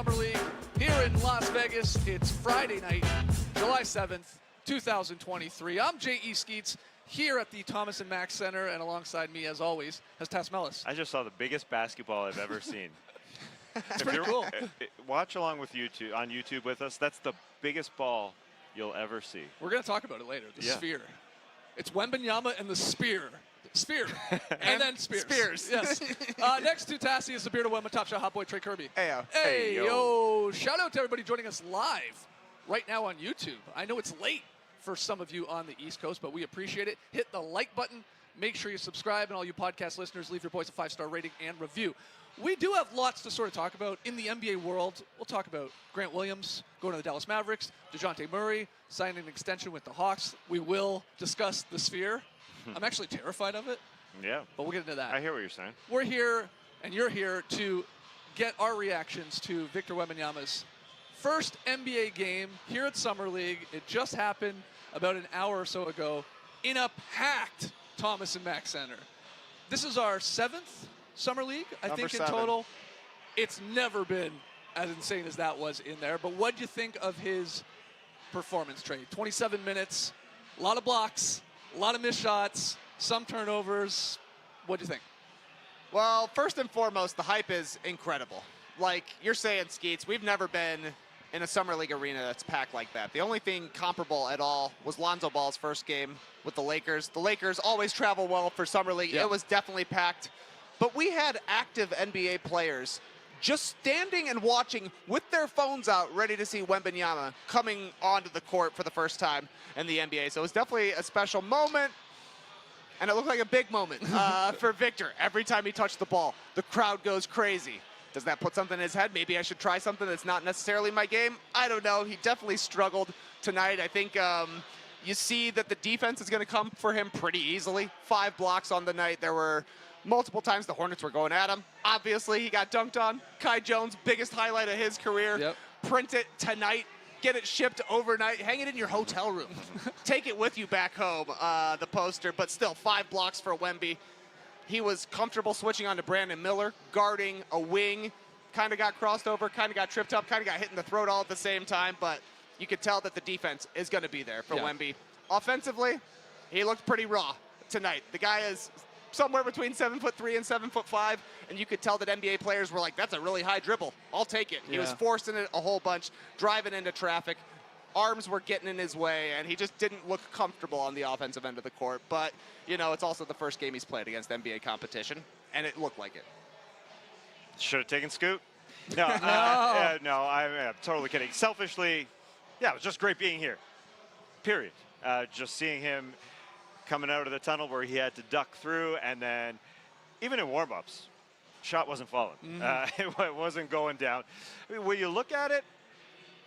Summer League here in Las Vegas. It's Friday night, July 7th, 2023. I'm J.E. Skeets here at the Thomas Mack Center, and alongside me, as always, has Tess Mellis. I just saw the biggest basketball I've ever seen. It's pretty cool. Watch along with YouTube on YouTube with us. That's the biggest ball you'll ever see. We're going to talk about it later, the sphere. It's Wembanyama and the spear. Spear. and then Spears. Yes. Next to Tassie is the Beard of Wemba, Top Shot Hot Boy, Trey Kirby. Hey, yo. Shout out to everybody joining us live right now on YouTube. I know it's late for some of you on the East Coast, but we appreciate it. Hit the like button. Make sure you subscribe, and all you podcast listeners, leave your boys a 5-star rating and review. We do have lots to sort of talk about in the NBA world. We'll talk about Grant Williams going to the Dallas Mavericks, DeJounte Murray signing an extension with the Hawks. We will discuss the sphere. I'm actually terrified of it. Yeah. But we'll get into that. I hear what you're saying. We're here, and you're here to get our reactions to Victor Wembanyama's first NBA game here at Summer League. It just happened about an hour or so ago in a packed Thomas Mack Center. This is our 7th Summer League, I think, in total. It's never been as insane as that was in there. But what do you think of his performance, Trey? 27 minutes, a lot of blocks, a lot of missed shots, some turnovers. What do you think? Well, first and foremost, the hype is incredible. Like you're saying, Skeets, we've never been in a Summer League arena that's packed like that. The only thing comparable at all was Lonzo Ball's first game with the Lakers. The Lakers always travel well for Summer League. Yep. It was definitely packed. But we had active NBA players just standing and watching with their phones out, ready to see Wembanyama coming onto the court for the first time in the NBA. So it was definitely a special moment, and it looked like a big moment for Victor. Every time he touched the ball, the crowd goes crazy. Does that put something in his head? Maybe I should try something that's not necessarily my game. I don't know. He definitely struggled tonight. I think you see that the defense is going to come for him pretty easily. 5 blocks on the night. There were multiple times the Hornets were going at him. Obviously, he got dunked on. Kai Jones, biggest highlight of his career. Yep. Print it tonight. Get it shipped overnight. Hang it in your hotel room. Take it with you back home, the poster. But still, 5 blocks for Wemby. He was comfortable switching on to Brandon Miller, guarding a wing. Kind of got crossed over, kind of got tripped up, kind of got hit in the throat all at the same time. But you could tell that the defense is going to be there for Wemby. Offensively, he looked pretty raw tonight. The guy is somewhere between 7'3" and 7'5", and you could tell that NBA players were like, that's a really high dribble. I'll take it. He was forcing it a whole bunch, driving into traffic. Arms were getting in his way, and he just didn't look comfortable on the offensive end of the court. But, you know, it's also the first game he's played against NBA competition, and it looked like it. Should have taken Scoot. No, no, I'm totally kidding. Selfishly, yeah, it was just great being here, period. Just seeing him coming out of the tunnel where he had to duck through, and then even in warm-ups, shot wasn't falling. It wasn't going down. I mean, when you look at it,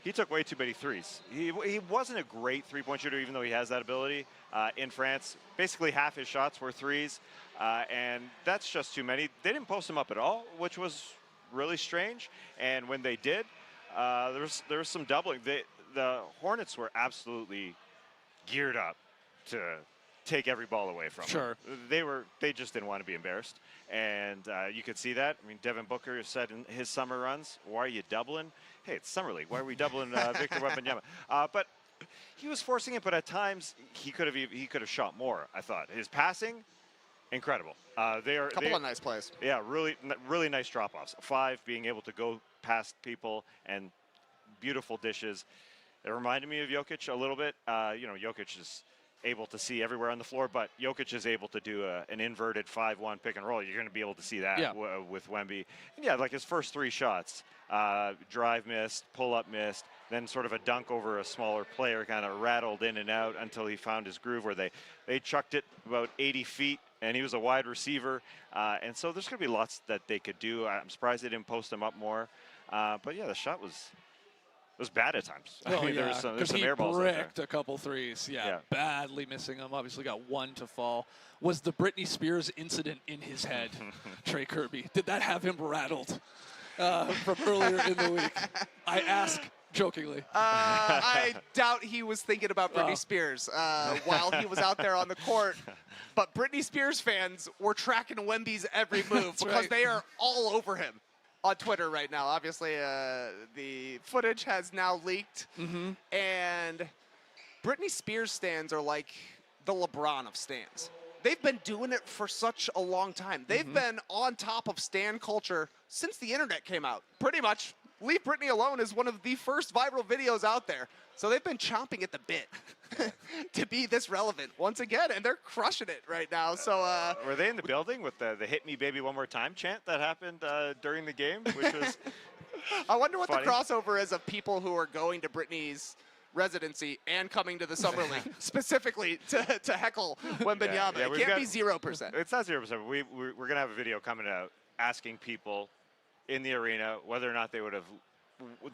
he took way too many threes. He wasn't a great three-point shooter, even though he has that ability. In France, basically half his shots were threes, and that's just too many. They didn't post him up at all, which was really strange. And when they did, there was some doubling. The Hornets were absolutely geared up to take every ball away from him. They just didn't want to be embarrassed, and you could see that. I mean, Devin Booker said in his summer runs, "Why are you doubling? Hey, it's Summer League. Why are we doubling Victor Wembanyama?" But he was forcing it. But at times he could have shot more. I thought his passing, incredible. Couple of nice plays. Yeah, really nice drop-offs. 5 being able to go past people and beautiful dishes. It reminded me of Jokic a little bit. You know, Jokic is able to see everywhere on the floor, but Jokic is able to do an inverted 5-1 pick and roll. You're going to be able to see that with Wemby. And yeah, like his first 3 shots, drive missed, pull-up missed, then sort of a dunk over a smaller player, kind of rattled in and out until he found his groove where they chucked it about 80 feet, and he was a wide receiver. And so there's going to be lots that they could do. I'm surprised they didn't post him up more. But yeah, the shot was bad at times. Oh, I mean, there's some air balls he out there. bricked a couple threes. Yeah, badly missing them. Obviously got 1 to fall. Was the Britney Spears incident in his head, Trey Kirby? Did that have him rattled from earlier in the week? I ask jokingly. I doubt he was thinking about Britney Spears while he was out there on the court. But Britney Spears fans were tracking Wemby's every move because they are all over him. on Twitter right now. Obviously, the footage has now leaked, and Britney Spears stands are like the LeBron of stands. They've been doing it for such a long time. They've been on top of stan culture since the internet came out. Pretty much, Leave Britney Alone is one of the first viral videos out there. So they've been chomping at the bit to be this relevant once again, and they're crushing it right now. So were they in the building with the "Hit Me Baby One More Time" chant that happened during the game, which was I wonder what funny. the crossover is of people who are going to Britney's residency and coming to the Summer League specifically to heckle Wembanyama. Yeah, it can't be 0%. It's not 0%. We're going to have a video coming out asking people in the arena whether or not they would have,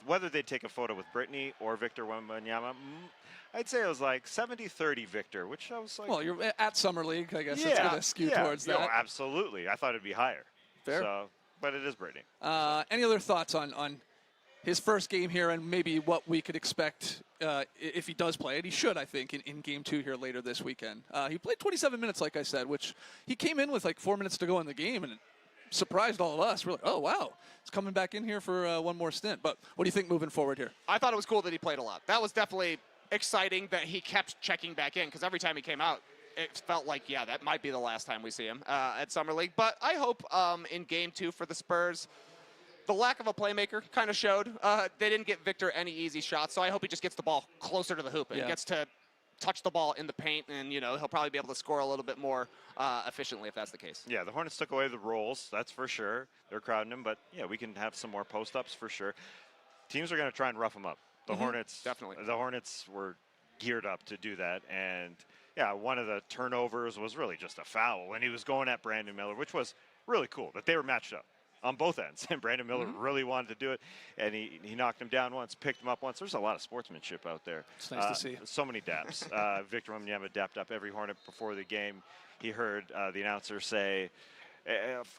whether they'd take a photo with Britney or Victor Wembanyama. I'd say it was like 70-30 Victor, which I was like... Well, you're at Summer League. I guess it's going to skew towards that. No, absolutely. I thought it'd be higher. Fair. So, but it is Britney. Any other thoughts on his first game here and maybe what we could expect if he does play? And he should, I think, in Game 2 here later this weekend. He played 27 minutes, like I said, which he came in with like 4 minutes to go in the game, and it surprised all of us. We're like, oh, wow, he's coming back in here for one more stint. But what do you think moving forward here? I thought it was cool that he played a lot. That was definitely exciting that he kept checking back in, because every time he came out, it felt like, yeah, that might be the last time we see him at Summer League. But I hope in Game 2 for the Spurs, the lack of a playmaker kind of showed. They didn't get Victor any easy shots, so I hope he just gets the ball closer to the hoop and gets to touch the ball in the paint, and he'll probably be able to score a little bit more efficiently if that's the case. Yeah, the Hornets took away the rolls, that's for sure. They're crowding him, but yeah, we can have some more post-ups for sure. Teams are going to try and rough him up. The Hornets, definitely. The Hornets were geared up to do that, and yeah, one of the turnovers was really just a foul when he was going at Brandon Miller, which was really cool that they were matched up on both ends. And Brandon Miller really wanted to do it, and he knocked him down once, picked him up once. There's a lot of sportsmanship out there. It's nice to see. So many daps. Victor Wembanyama dapped up every Hornet before the game. He heard the announcer say,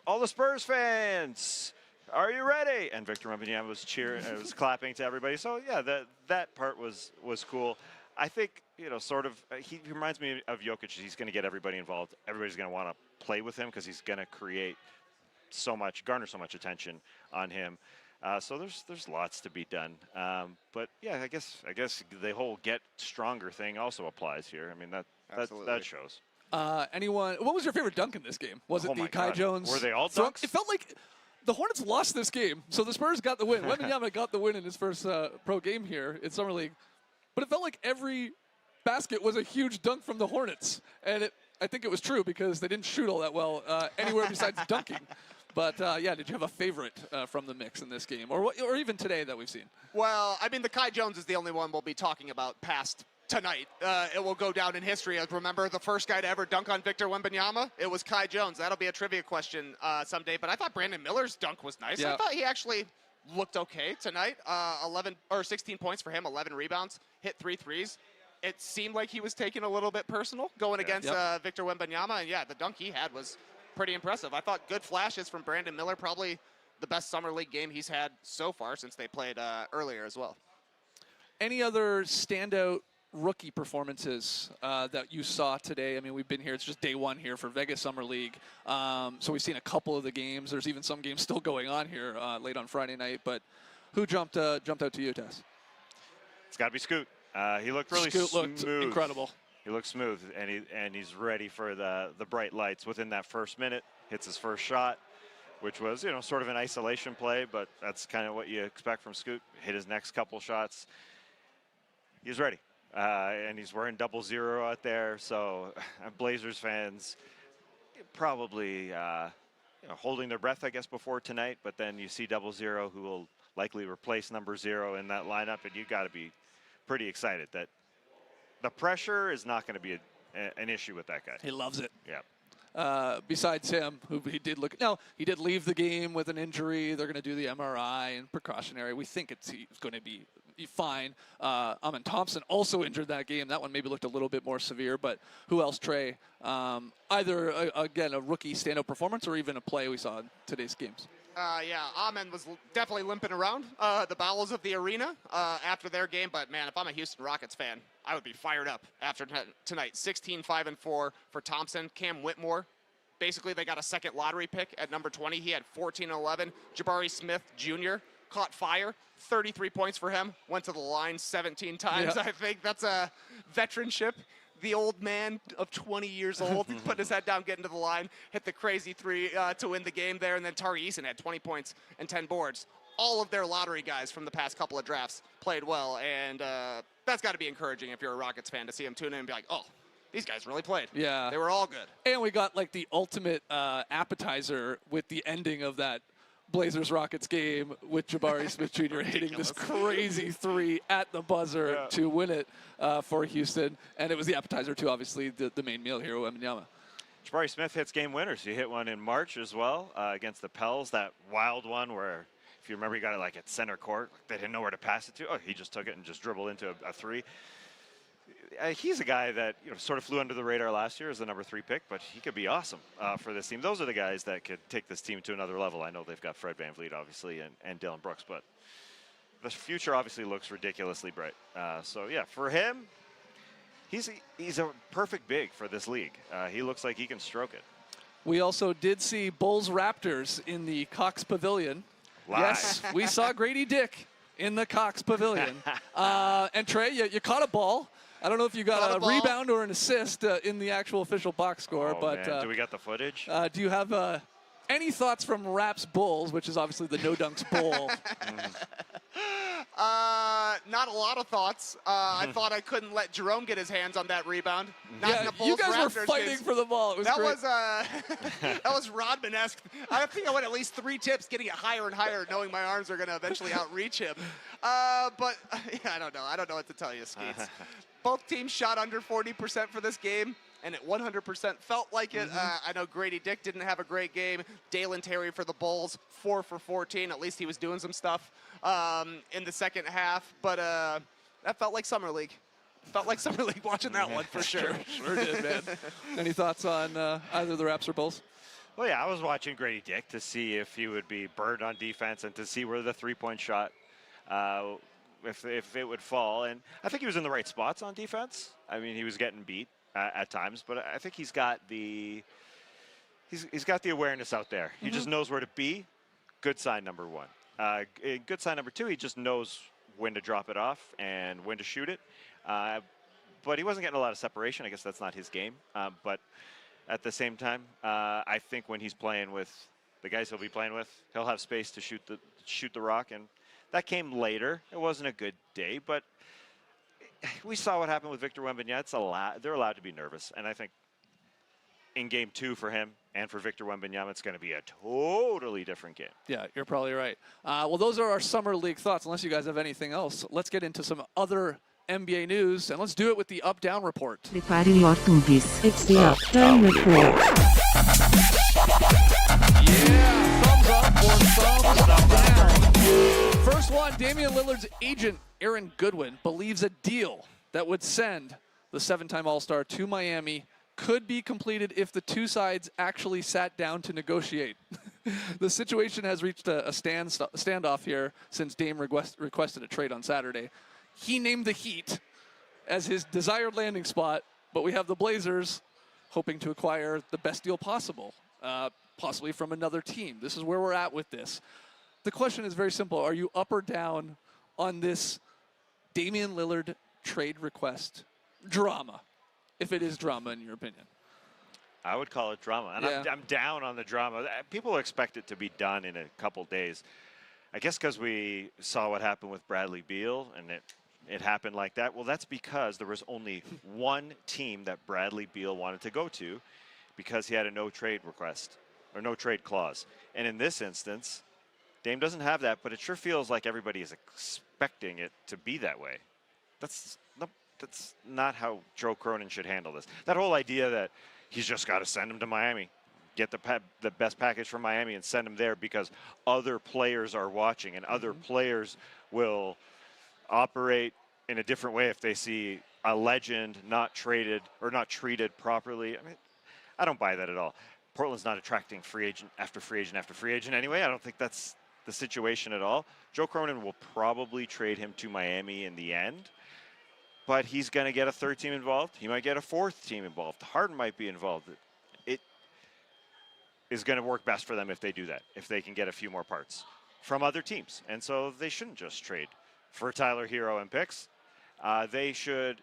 all the Spurs fans, are you ready? And Victor Wembanyama was cheering, was clapping to everybody. So yeah, that part was cool. I think, sort of, he reminds me of Jokic. He's going to get everybody involved. Everybody's going to want to play with him because he's going to garner so much attention on him. So there's lots to be done. But yeah, I guess the whole get stronger thing also applies here. I mean, that shows. What was your favorite dunk in this game? Was it the Kai God. Jones? Were they all Thrunk? dunks? It felt like the Hornets lost this game, so the Spurs got the win. Wembanyama got the win in his first pro game here in Summer League. But it felt like every basket was a huge dunk from the Hornets. And I think it was true because they didn't shoot all that well anywhere besides dunking. But, yeah, did you have a favorite from the mix in this game or even today that we've seen? Well, I mean, the Kai Jones is the only one we'll be talking about past tonight. It will go down in history. Remember the first guy to ever dunk on Victor Wembanyama? It was Kai Jones. That'll be a trivia question someday. But I thought Brandon Miller's dunk was nice. Yeah. I thought he actually looked okay tonight. 16 points for him, 11 rebounds, hit 3 threes. It seemed like he was taking a little bit personal going against Victor Wembanyama. And, yeah, the dunk he had was pretty impressive. I thought good flashes from Brandon Miller, probably the best Summer League game he's had so far since they played earlier as well. Any other standout rookie performances that you saw today? I mean, we've been here. It's just day one here for Vegas Summer League. So we've seen a couple of the games. There's even some games still going on here late on Friday night. But who jumped out to you, Tess? It's got to be Scoot. He looked really Scoot smooth. looked incredible. He looks smooth, and he's ready for the bright lights within that first minute. Hits his first shot, which was sort of an isolation play, but that's kind of what you expect from Scoot. Hit his next couple shots. He's ready, and he's wearing 00 out there. So Blazers fans probably holding their breath, I guess, before tonight. But then you see 00, who will likely replace number 0 in that lineup, and you got to be pretty excited that the pressure is not going to be an issue with that guy. He loves it. Yeah. Besides him, who he did leave the game with an injury. They're going to do the MRI and precautionary. We think he's going to be fine. Thompson also injured that game. That one maybe looked a little bit more severe. But who else, Trey? Either, again, a rookie stand-up performance or even a play we saw in today's games. Yeah, Amen was definitely limping around the bowels of the arena after their game. But, man, if I'm a Houston Rockets fan, I would be fired up after tonight. 16-5-4 for Thompson. Cam Whitmore basically they got a second lottery pick at number 20. He had 14 and 11. Jabari Smith Jr. caught fire. 33 points for him. Went to the line 17 times. Yeah. I think that's a veteranship. The old man of 20 years old put his head down, getting to the line, hit the crazy three to win the game there. And then Tari Eason had 20 points and 10 boards. All of their lottery guys from the past couple of drafts played well. And that's got to be encouraging if you're a Rockets fan to see them tune in and be like, oh, these guys really played. Yeah. They were all good. And we got like the ultimate appetizer with the ending of that Blazers-Rockets game with Jabari Smith Jr. hitting this crazy three at the buzzer to win it for Houston. And it was the appetizer to, obviously, the main meal here, Wembanyama. Jabari Smith hits game winners. He hit one in March as well against the Pels, that wild one where, if you remember, he got it like at center court. They didn't know where to pass it to. Oh, he just took it and just dribbled into a three. He's a guy that sort of flew under the radar last year as the number 3 pick, but he could be awesome for this team. Those are the guys that could take this team to another level. I know they've got Fred VanVleet, obviously, and Dillon Brooks, but the future obviously looks ridiculously bright. So, yeah, for him, he's a perfect big for this league. He looks like he can stroke it. We also did see Bulls-Raptors in the Cox Pavilion. Live. Yes, we saw Gradey Dick in the Cox Pavilion. And Trey, you caught a ball. I don't know if you got a rebound or an assist in the actual official box score, but man. Do we got the footage? Do you have any thoughts from Raps Bulls, which is obviously the No Dunks Bowl? Not a lot of thoughts. I thought I couldn't let Jerome get his hands on that rebound. Not in the Bulls you guys Raptors were fighting games. for the ball. It was great. That was Rodman-esque. I think I went at least 3 tips, getting it higher and higher, knowing my arms are going to eventually outreach him. But I don't know. I don't know what to tell you, Skeets. Both teams shot under 40% for this game, and it 100% felt like it. I know Gradey Dick didn't have a great game. Dalen Terry for the Bulls, 4 for 14. At least he was doing some stuff in the second half. But that felt like Summer League. Felt like Summer League watching that one for sure. Sure did, man. Any thoughts on either the Raps or Bulls? Well, yeah, I was watching Gradey Dick to see if he would be burned on defense and to see where the three-point shot, if it would fall. And I think he was in the right spots on defense. I mean, he was getting beat at times, but I think he's got the awareness out there. He just knows where to be. Good sign, number 1. Good sign, number 2, he just knows when to drop it off and when to shoot it. But he wasn't getting a lot of separation. I guess that's not his game. But at the same time, I think when he's playing with the guys he'll be playing with, he'll have space to shoot the rock. And that came later. It wasn't a good day, but we saw what happened with Victor Wembanyama. They're allowed to be nervous. And I think in game 2 for him and for Victor Wembanyama, it's going to be a totally different game. Yeah, you're probably right. Well, those are our Summer League thoughts. Unless you guys have anything else, let's get into some other NBA news, and let's do it with the Up-Down Report. Prepare your tungus. It's the Up-Down Report. Yeah, thumbs up or thumbs down. First one, Damian Lillard's agent, Aaron Goodwin, believes a deal that would send the 7-time All-Star to Miami could be completed if the two sides actually sat down to negotiate. The situation has reached a standoff here since Dame requested a trade on Saturday. He named the Heat as his desired landing spot, but we have the Blazers hoping to acquire the best deal possible, possibly from another team. This is where we're at with this. The question is very simple. Are you up or down on this Damian Lillard trade request drama, if it is drama in your opinion? I would call it drama, and Yeah. I'm down on the drama. People expect it to be done in a couple days. I guess because we saw what happened with Bradley Beal, and it happened like that. Well, that's because there was only one team that Bradley Beal wanted to go to because he had a no-trade request or no-trade clause. And in this instance, Dame doesn't have that, but it sure feels like everybody is expecting it to be that way. That's not how Joe Cronin should handle this. That whole idea that he's just got to send him to Miami, get the best package from Miami and send him there because other players are watching and other players will operate in a different way if they see a legend not traded or not treated properly. I mean, I don't buy that at all. Portland's not attracting free agent after free agent after free agent anyway. I don't think that's the situation at all. Joe Cronin will probably trade him to Miami in the end, but he's going to get a third team involved. He might get a fourth team involved. Harden might be involved. is going to work best for them if they do that, if they can get a few more parts from other teams. And so they shouldn't just trade for Tyler Hero and picks. They should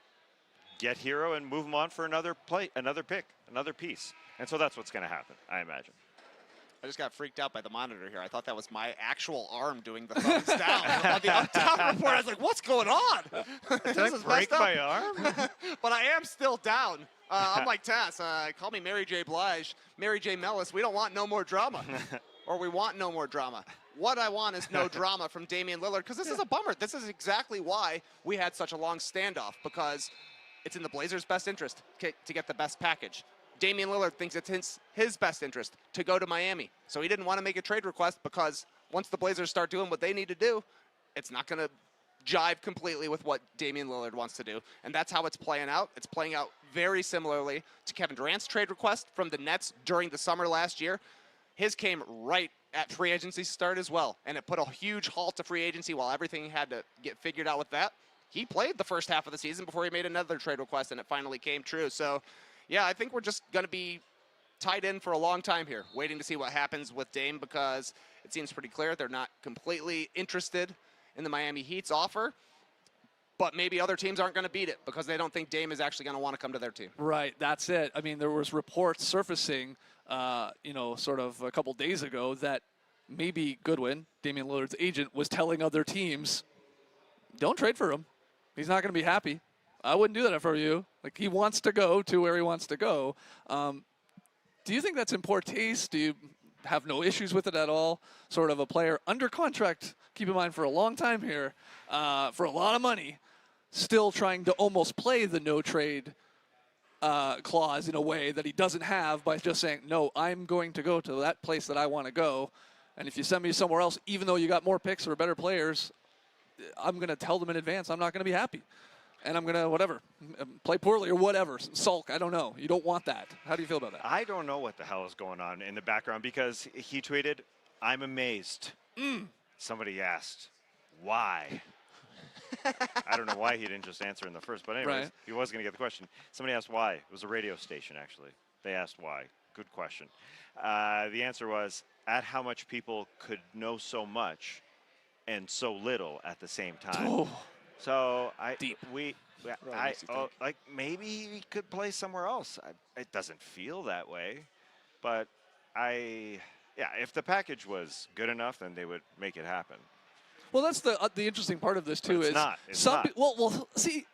get Hero and move him on for another pick, another piece. And so that's what's going to happen, I imagine. I just got freaked out by the monitor here. I thought that was my actual arm doing the thumbs down. On the up-down report, I was like, what's going on? Did I break my arm? But I am still down. I'm like Tess. Call me Mary J. Blige, Mary J. Mellis. We don't want no more drama. Or we want no more drama. What I want is no drama from Damian Lillard, because this is a bummer. This is exactly why we had such a long standoff, because it's in the Blazers' best interest to get the best package. Damian Lillard thinks it's his best interest to go to Miami. So he didn't want to make a trade request, because once the Blazers start doing what they need to do, it's not going to jive completely with what Damian Lillard wants to do. And that's how it's playing out. It's playing out very similarly to Kevin Durant's trade request from the Nets during the summer last year. His came right at free agency start as well, and it put a huge halt to free agency while everything had to get figured out with that. He played the first half of the season before he made another trade request, and it finally came true. So, yeah, I think we're just going to be tied in for a long time here, waiting to see what happens with Dame, because it seems pretty clear they're not completely interested in the Miami Heat's offer. But maybe other teams aren't going to beat it because they don't think Dame is actually going to want to come to their team. Right, that's it. I mean, there was reports surfacing, sort of a couple days ago that maybe Goodwin, Damian Lillard's agent, was telling other teams, don't trade for him. He's not going to be happy. I wouldn't do that if I were you. Like, he wants to go to where he wants to go. Do you think that's in poor taste? Do you have no issues with it at all? Sort of a player under contract, keep in mind, for a long time here, for a lot of money, still trying to almost play the no trade clause in a way that he doesn't have by just saying, no, I'm going to go to that place that I want to go. And if you send me somewhere else, even though you got more picks or better players, I'm going to tell them in advance I'm not going to be happy. And I'm going to, whatever, play poorly or whatever, sulk. I don't know. You don't want that. How do you feel about that? I don't know what the hell is going on in the background, because he tweeted, I'm amazed. Somebody asked, why? I don't know why he didn't just answer in the first, but anyways, Right. He was going to get the question. Somebody asked why. It was a radio station, actually. They asked why. Good question. The answer was, at how much people could know so much and so little at the same time. Oh. So Like maybe he could play somewhere else. It doesn't feel that way, but if the package was good enough, then they would make it happen. Well, that's the interesting part of this too. But it's is not. It's some not. Well, see,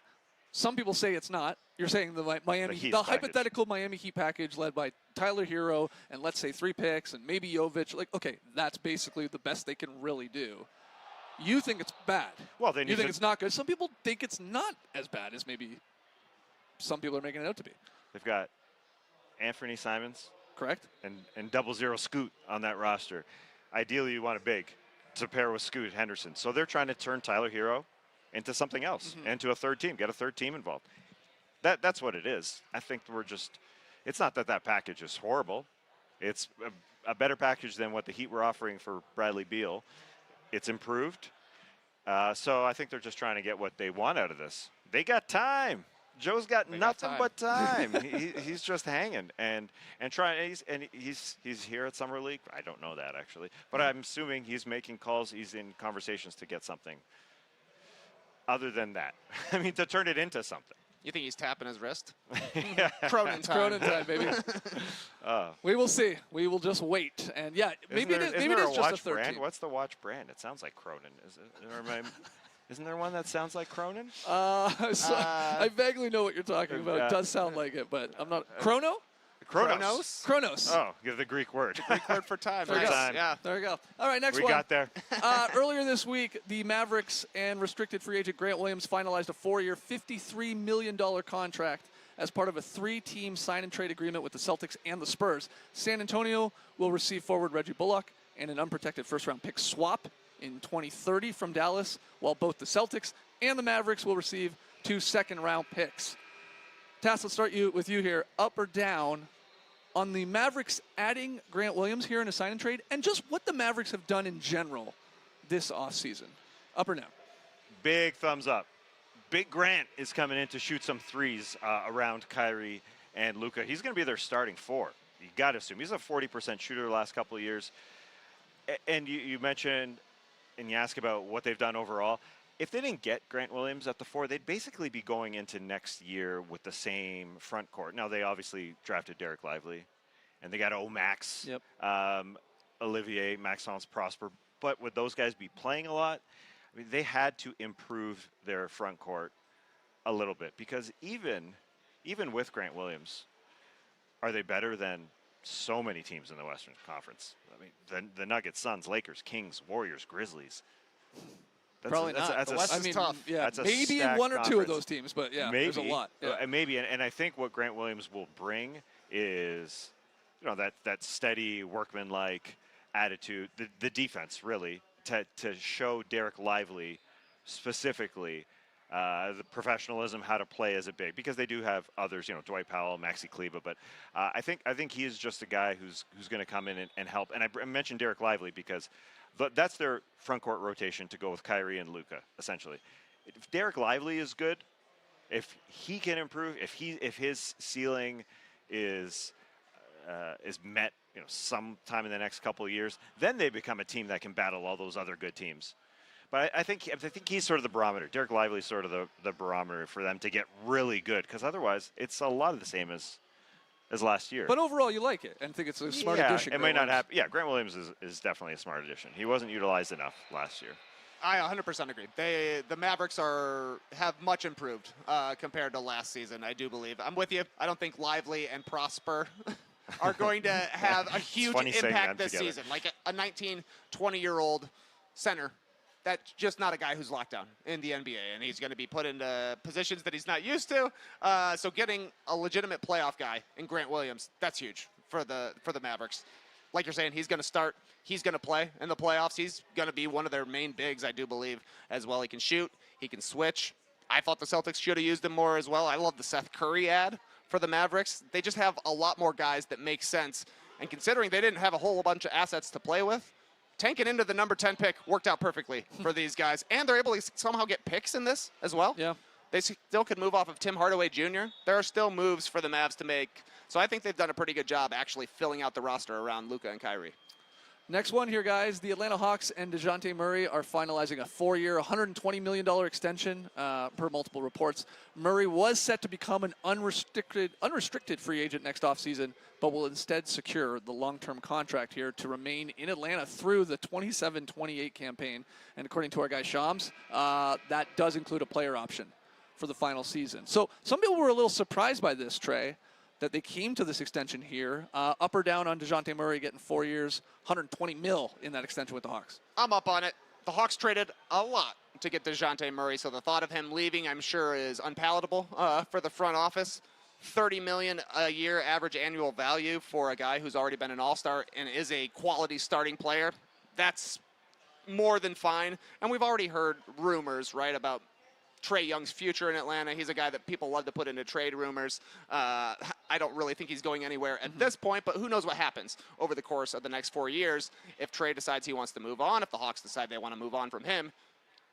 some people say it's not. You're saying the Miami, Heat the package. hypothetical Miami Heat package led by Tyler Hero and let's say 3 picks and maybe Jovic. Like, okay, that's basically the best they can really do. You think it's bad. Well, then you think it's not good. Some people think it's not as bad as maybe some people are making it out to be. They've got Anthony Simons, Correct? and 00 Scoot on that roster. Ideally, you want a big to pair with Scoot Henderson. So they're trying to turn Tyler Hero into something else, into a third team, get a third team involved. That's what it is. I think it's not that package is horrible. It's a better package than what the Heat were offering for Bradley Beal. It's improved. So I think they're just trying to get what they want out of this. They got time. Joe's got nothing but time. He's just hanging and trying. He's here at Summer League. I don't know that actually, but I'm assuming he's making calls. He's in conversations to get something. Other than that, I mean, to turn it into something. You think he's tapping his wrist? Yeah. Cronin time. Cronin time, baby. We will see. We will just wait. And yeah, maybe it is just a third brand? team. What's the watch brand? It sounds like Cronin. Is it? Isn't there one that sounds like Cronin? I vaguely know what you're talking about. It does sound like it, but I'm not. Chrono? Kronos. Chronos. Give the Greek word. Greek word for time. There we Nice. go. Time. Yeah. There we go. All right, next We one. got there. Earlier this week, the Mavericks and restricted free agent Grant Williams finalized a 4-year, $53 million contract as part of a 3-team sign-and-trade agreement with the Celtics and the Spurs. San Antonio will receive forward Reggie Bullock and an unprotected first-round pick swap in 2030 from Dallas, while both the Celtics and the Mavericks will receive 2 second-round picks. Tass, let's start with you here. Up or down on the Mavericks adding Grant Williams here in a sign-and-trade, and just what the Mavericks have done in general this offseason? Up or down? Big thumbs up. Big Grant is coming in to shoot some threes around Kyrie and Luka. He's going to be their starting 4. You got to assume he's a 40% shooter the last couple of years. And you mentioned and you ask about what they've done overall. If they didn't get Grant Williams at the 4, they'd basically be going into next year with the same front court. Now, they obviously drafted Derek Lively, and they got Max, Olivier, Maxence Prosper. But would those guys be playing a lot? I mean, they had to improve their front court a little bit because even with Grant Williams, are they better than so many teams in the Western Conference? I mean, the Nuggets, Suns, Lakers, Kings, Warriors, Grizzlies. Probably not. The West is tough. Yeah, that's a maybe stacked one or two of conference. those teams, but yeah, maybe, there's a lot. Yeah. Maybe, and I think what Grant Williams will bring is, that steady workman-like attitude, the defense really, to show Derek Lively specifically the professionalism, how to play as a big, because they do have others, Dwight Powell, Maxi Kleber, but I think he is just a guy who's going to come in and help. And I mentioned Derek Lively because that's their front court rotation to go with Kyrie and Luka, essentially. If Derek Lively is good, if he can improve, if his ceiling is met, sometime in the next couple of years, then they become a team that can battle all those other good teams. But I think he's sort of the barometer. Derek Lively is sort of the barometer for them to get really good, because otherwise it's a lot of the same as last year. But overall, you like it and think it's a smart addition. It might not happen. Yeah, Grant Williams is definitely a smart addition. He wasn't utilized enough last year. I 100% agree. The Mavericks have much improved compared to last season, I do believe. I'm with you. I don't think Lively and Prosper are going to have a huge impact this season. Like a 19, 20-year-old center, that's just not a guy who's locked down in the NBA, and he's going to be put into positions that he's not used to. So getting a legitimate playoff guy in Grant Williams, that's huge for the Mavericks. Like you're saying, he's going to start. He's going to play in the playoffs. He's going to be one of their main bigs, I do believe, as well. He can shoot. He can switch. I thought the Celtics should have used him more as well. I love the Seth Curry ad for the Mavericks. They just have a lot more guys that make sense. And considering they didn't have a whole bunch of assets to play with, tanking into the number 10 pick worked out perfectly for these guys. And they're able to somehow get picks in this as well. Yeah. They still could move off of Tim Hardaway Jr. There are still moves for the Mavs to make. So I think they've done a pretty good job actually filling out the roster around Luka and Kyrie. Next one here, guys. The Atlanta Hawks and DeJounte Murray are finalizing a 4-year, $120 million extension per multiple reports. Murray was set to become an unrestricted free agent next offseason, but will instead secure the long-term contract here to remain in Atlanta through the 27-28 campaign. And according to our guy Shams, that does include a player option for the final season. So some people were a little surprised by this, Trey, that they came to this extension here. Up or down on DeJounte Murray getting 4 years, $120 million in that extension with the Hawks? I'm up on it. The Hawks traded a lot to get DeJounte Murray, so the thought of him leaving, I'm sure, is unpalatable for the front office. $30 million a year average annual value for a guy who's already been an all-star and is a quality starting player. That's more than fine. And we've already heard rumors, right, about Trae Young's future in Atlanta. He's a guy that people love to put into trade rumors. I don't really think he's going anywhere at this point, but who knows what happens over the course of the next 4 years. If Trae decides he wants to move on, if the Hawks decide they want to move on from him,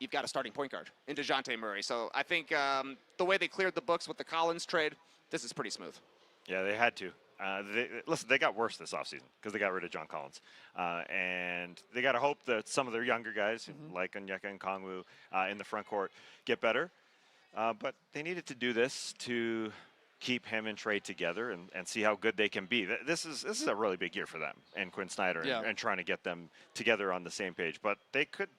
you've got a starting point guard in DeJounte Murray. So I think the way they cleared the books with the Collins trade, this is pretty smooth. Yeah, they had to. They got worse this offseason because they got rid of John Collins. And they got to hope that some of their younger guys, like Onyeka and Kongwu in the front court, get better. But they needed to do this to keep him and Trae together and see how good they can be. This is a really big year for them and Quinn Snyder and trying to get them together on the same page. But they could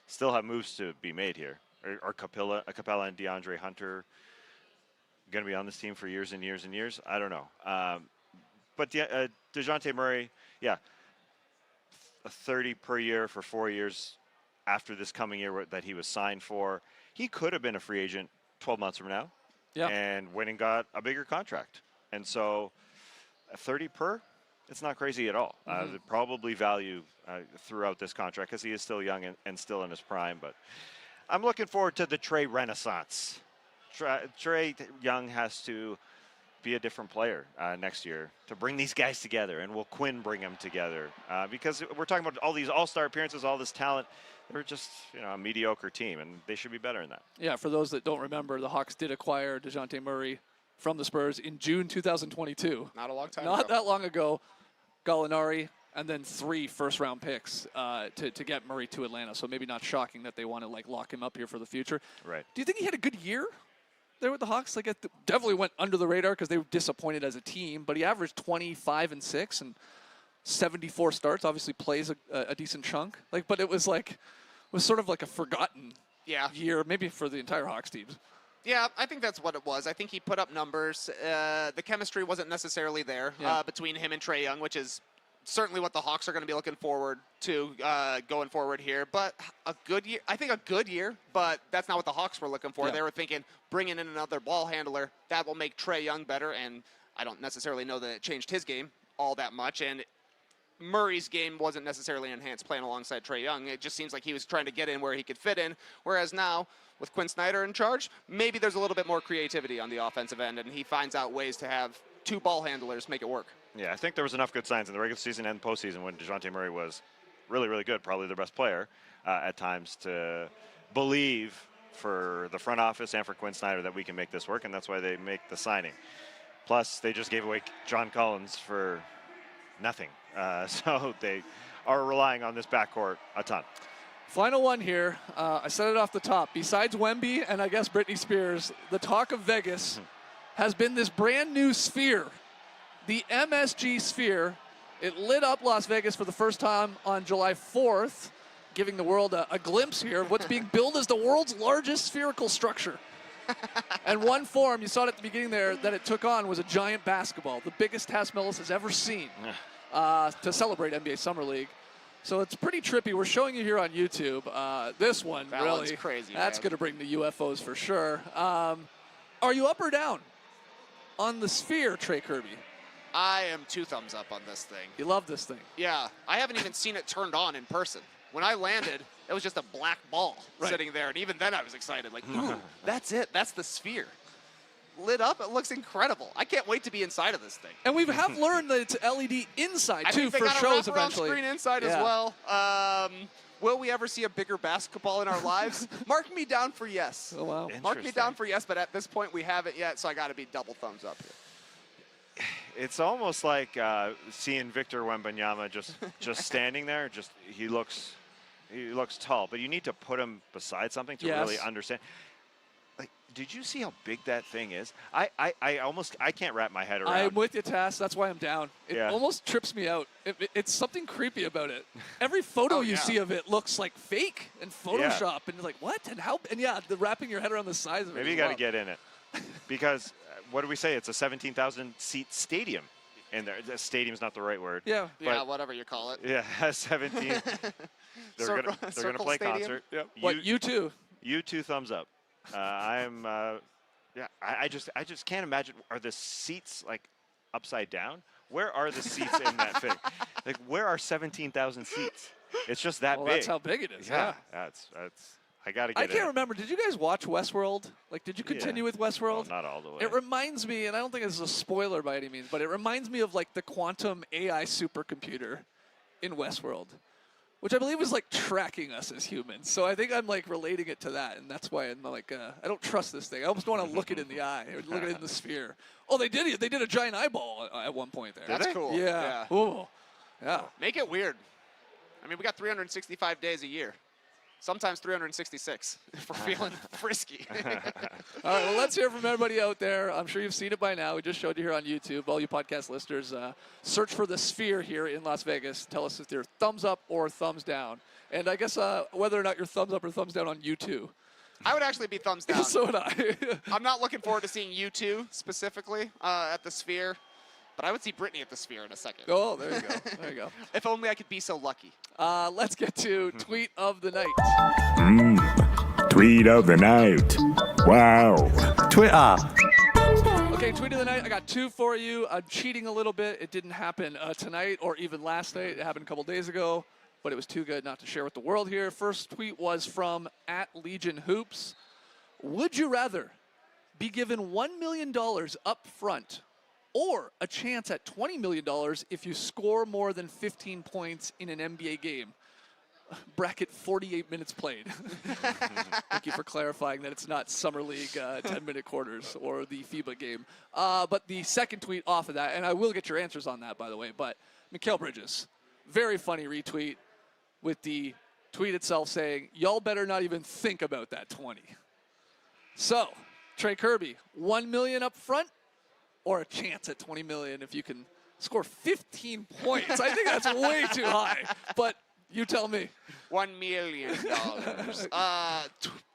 still have moves to be made here. Are Capella and DeAndre Hunter going to be on this team for years and years and years? I don't know. But DeJounte Murray, a 30 per year for 4 years after this coming year that he was signed for. He could have been a free agent 12 months from now and went and got a bigger contract. And so 30 per, it's not crazy at all. The probably value throughout this contract because he is still young and still in his prime. But I'm looking forward to the Trae renaissance. Trae Young has to be a different player next year to bring these guys together, and will Quinn bring them together? Because we're talking about all these all-star appearances, all this talent. They're just a mediocre team, and they should be better in that. Yeah, for those that don't remember, the Hawks did acquire DeJounte Murray from the Spurs in June 2022. Not a long time Not ago. that long ago, Gallinari, and then 3 first-round picks to get Murray to Atlanta. So maybe not shocking that they want to like lock him up here for the future. Right. Do you think he had a good year there with the Hawks? Like, it definitely went under the radar because they were disappointed as a team, but he averaged 25 and 6 and 74 starts. Obviously, plays a decent chunk. Like, but it was sort of like a forgotten year, maybe for the entire Hawks teams. Yeah, I think that's what it was. I think he put up numbers. The chemistry wasn't necessarily there between him and Trae Young, which is certainly what the Hawks are going to be looking forward to going forward here. But a good year, I think a good year, but that's not what the Hawks were looking for. Yeah. They were thinking, bringing in another ball handler, that will make Trae Young better. And I don't necessarily know that it changed his game all that much. And Murray's game wasn't necessarily enhanced playing alongside Trae Young. It just seems like he was trying to get in where he could fit in. Whereas now, with Quinn Snyder in charge, maybe there's a little bit more creativity on the offensive end, and he finds out ways to have 2 ball handlers make it work. Yeah, I think there was enough good signs in the regular season and postseason when DeJounte Murray was really, really good, probably their best player at times, to believe for the front office and for Quinn Snyder that we can make this work, and that's why they make the signing. Plus, they just gave away John Collins for nothing. So they are relying on this backcourt a ton. Final one here. I said it off the top. Besides Wemby and I guess Britney Spears, the talk of Vegas has been this brand new sphere, the MSG Sphere. It lit up Las Vegas for the first time on July 4th, giving the world a glimpse here of what's being billed as the world's largest spherical structure. And one form, you saw it at the beginning there, that it took on was a giant basketball, the biggest Tas Melas has ever seen to celebrate NBA Summer League. So it's pretty trippy. We're showing you here on YouTube. This one, That really, one's crazy, that's man. going to bring the UFOs for sure. Are you up or down on the sphere, Trey Kirby? I am 2 thumbs up on this thing. You love this thing. Yeah, I haven't even seen it turned on in person. When I landed, it was just a black ball sitting there, and even then I was excited. Like, ooh, that's it. That's the sphere. Lit up, it looks incredible. I can't wait to be inside of this thing. And we have learned that it's LED inside, I too, think they for got shows a wraparound eventually. screen inside as well. Will we ever see a bigger basketball in our lives? Mark me down for yes. Oh, wow. Mark me down for yes, but at this point we haven't yet, so I got to be double thumbs up here. It's almost like seeing Victor Wembanyama just standing there. He looks tall, but you need to put him beside something to really understand. Like, did you see how big that thing is? I can't wrap my head around. I'm with you, Tass. That's why I'm down. It almost trips me out. It's something creepy about it. Every photo you see of it looks like fake and Photoshop, and you're like, what? And how? And yeah, the wrapping your head around the size of it. Maybe you got to get in it, because what do we say? It's a 17,000 seat stadium. And the stadium's not the right word. Yeah. Yeah, whatever you call it. Yeah, 17. They're gonna play Stadium? concert. Yep. What, you too? You 2 thumbs up. I just can't imagine. Are the seats like upside down? Where are the seats in that thing? Like, where are 17,000 seats? It's just that big. That's how big it is. Yeah. That's. I gotta get. I can't remember. Did you guys watch Westworld? Like, did you continue with Westworld? Well, not all the way. It reminds me, and I don't think this is a spoiler by any means, but it reminds me of like the quantum AI supercomputer in Westworld, which I believe is like tracking us as humans. So I think I'm like relating it to that, and that's why I'm like, I don't trust this thing. I almost want to look it in the eye or look it in the sphere. Oh, they did it. They did a giant eyeball at one point there. That's cool. Yeah. Ooh. Yeah. Make it weird. I mean, we got 365 days a year. Sometimes 366 if we're feeling frisky. All right, well, let's hear from everybody out there. I'm sure you've seen it by now. We just showed you here on YouTube. All you podcast listeners, search for the Sphere here in Las Vegas. Tell us if they're thumbs up or thumbs down. And I guess whether or not you're thumbs up or thumbs down on U2. I would actually be thumbs down. So would I. I'm not looking forward to seeing U2 specifically at the Sphere, but I would see Britney at the Sphere in a second. Oh, there you go. There you go. If only I could be so lucky. Let's get to Tweet of the Night. Tweet of the night. Wow. Twitter. Okay, Tweet of the Night. I got 2 for you. I'm cheating a little bit. It didn't happen tonight or even last night. It happened a couple days ago, but it was too good not to share with the world here. First tweet was from @LegionHoops. Would you rather be given $1 million up front or a chance at $20 million if you score more than 15 points in an NBA game? bracket 48 minutes played. Thank you for clarifying that it's not Summer League 10-minute quarters or the FIBA game. But the second tweet off of that, and I will get your answers on that, by the way, but Mikal Bridges, very funny retweet with the tweet itself saying, y'all better not even think about that 20. So, Trey Kirby, $1 million up front or a chance at $20 million if you can score 15 points? I think that's way too high, but you tell me. $1 million.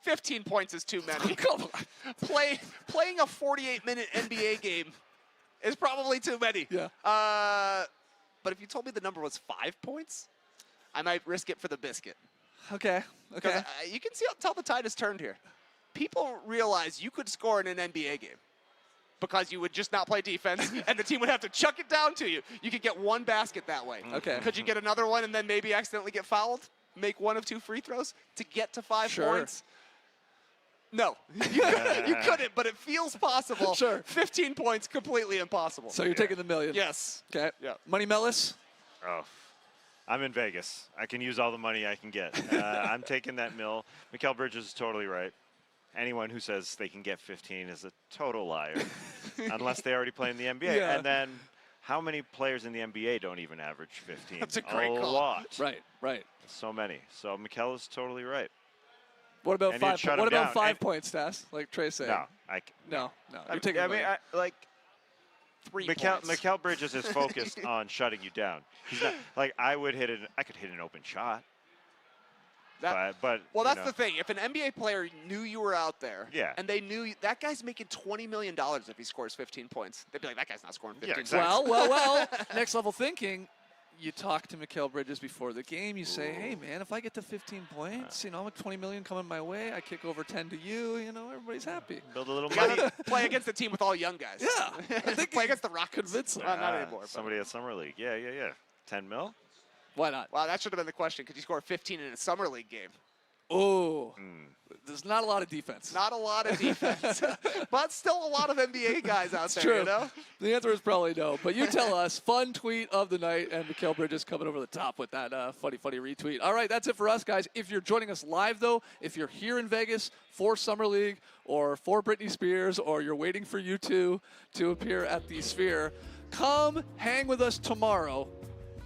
15 points is too many. Come on. Playing a 48-minute NBA game is probably too many. Yeah. But if you told me the number was 5 points, I might risk it for the biscuit. Okay. Okay. You can tell the tide has turned here. People realize you could score in an NBA game because you would just not play defense, and the team would have to chuck it down to you. You could get one basket that way. Okay. Could you get another one and then maybe accidentally get fouled? Make one of 2 free throws to get to 5 points? No, you couldn't, but it feels possible. Sure. 15 points, completely impossible. So you're taking the million? Yes. Okay. Yeah. Money Mellis? Oh, I'm in Vegas. I can use all the money I can get. I'm taking that mill. Mikal Bridges is totally right. Anyone who says they can get 15 is a total liar, unless they already play in the NBA. Yeah. And then how many players in the NBA don't even average 15? That's a great call. lot. Right. So many. So Mikal is totally right. What about And you'd 5 shut What him about down. 5 And- points, Stas? Like Trey said. No. No. You're taking I the mean, million. like, 3 points. Mikal Bridges is focused on shutting you down. He's not like I could hit an open shot. But Well, you that's know. the thing. If an NBA player knew you were out there, Yeah. and they knew that guy's making $20 million if he scores 15 points, they'd be like, that guy's not scoring 15 Yeah, points. exactly. Well. Next level thinking. You talk to Mikal Bridges before the game. You say, hey, man, if I get to 15 points, I'm a $20 million coming my way. I kick over 10 to you. Everybody's happy. Build a little You money. gotta play against a team with all young guys. Yeah. I think play against the Rockets. convince them. Not anymore. but- Somebody at Summer League. Yeah. 10 mil? Why not? Wow, that should have been the question. Could you score 15 in a summer league game? Oh, there's not a lot of defense. Not a lot of defense, but still a lot of NBA guys out there. True. You know? The answer is probably no. But you tell us. Fun tweet of the night, and Mikal Bridges coming over the top with that funny retweet. All right, that's it for us, guys. If you're joining us live, though, if you're here in Vegas for Summer League or for Britney Spears, or you're waiting for U2 to appear at the Sphere, come hang with us tomorrow.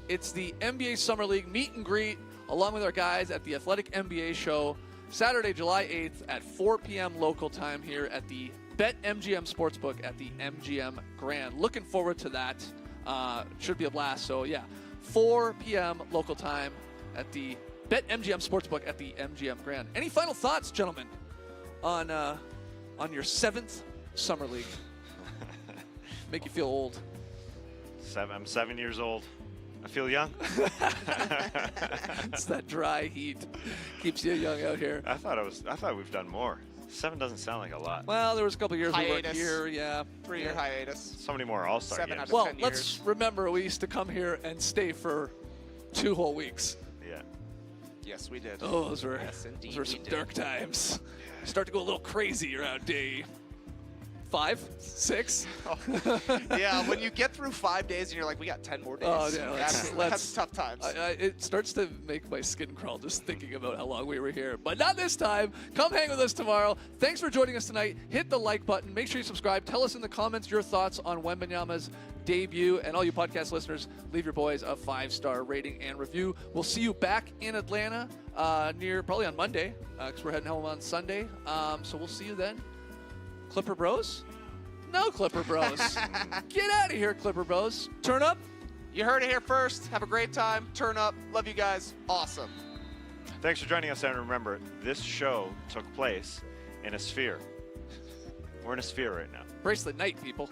It's the NBA Summer League meet and greet, along with our guys at the Athletic NBA show, Saturday, July 8th at 4 p.m. local time here at the BetMGM Sportsbook at the MGM Grand. Looking forward to that. Should be a blast. So, 4 p.m. local time at the BetMGM Sportsbook at the MGM Grand. Any final thoughts, gentlemen, on your 7th Summer League? Make you feel old. I'm 7 years old. I feel young. It's that dry heat. Keeps you young out here. I thought we've done more. 7 doesn't sound like a lot. Well, there was a couple years we weren't Hiatus. here. Yeah. 3-year hiatus. So many more All-Star 7 games. out of Well, 10 let's years. remember we used to come here and stay for 2 whole weeks. Yeah. Yes, we did. Oh, those were indeed some we did. dark times. Start to go a little crazy around day 5, 6. Yeah, when you get through 5 days and you're like, we got 10 more days. Oh, yeah, that's tough times. It starts to make my skin crawl just thinking about how long we were here. But not this time. Come hang with us tomorrow. Thanks for joining us tonight. Hit the like button. Make sure you subscribe. Tell us in the comments your thoughts on Wembanyama's debut. And all you podcast listeners, leave your boys a 5-star rating and review. We'll see you back in Atlanta probably on Monday because we're heading home on Sunday. So we'll see you then. Clipper Bros? No Clipper Bros. Get out of here, Clipper Bros. Turn up. You heard it here first. Have a great time. Turn up. Love you guys. Awesome. Thanks for joining us, and remember, this show took place in a sphere. We're in a sphere right now. Bracelet night, people.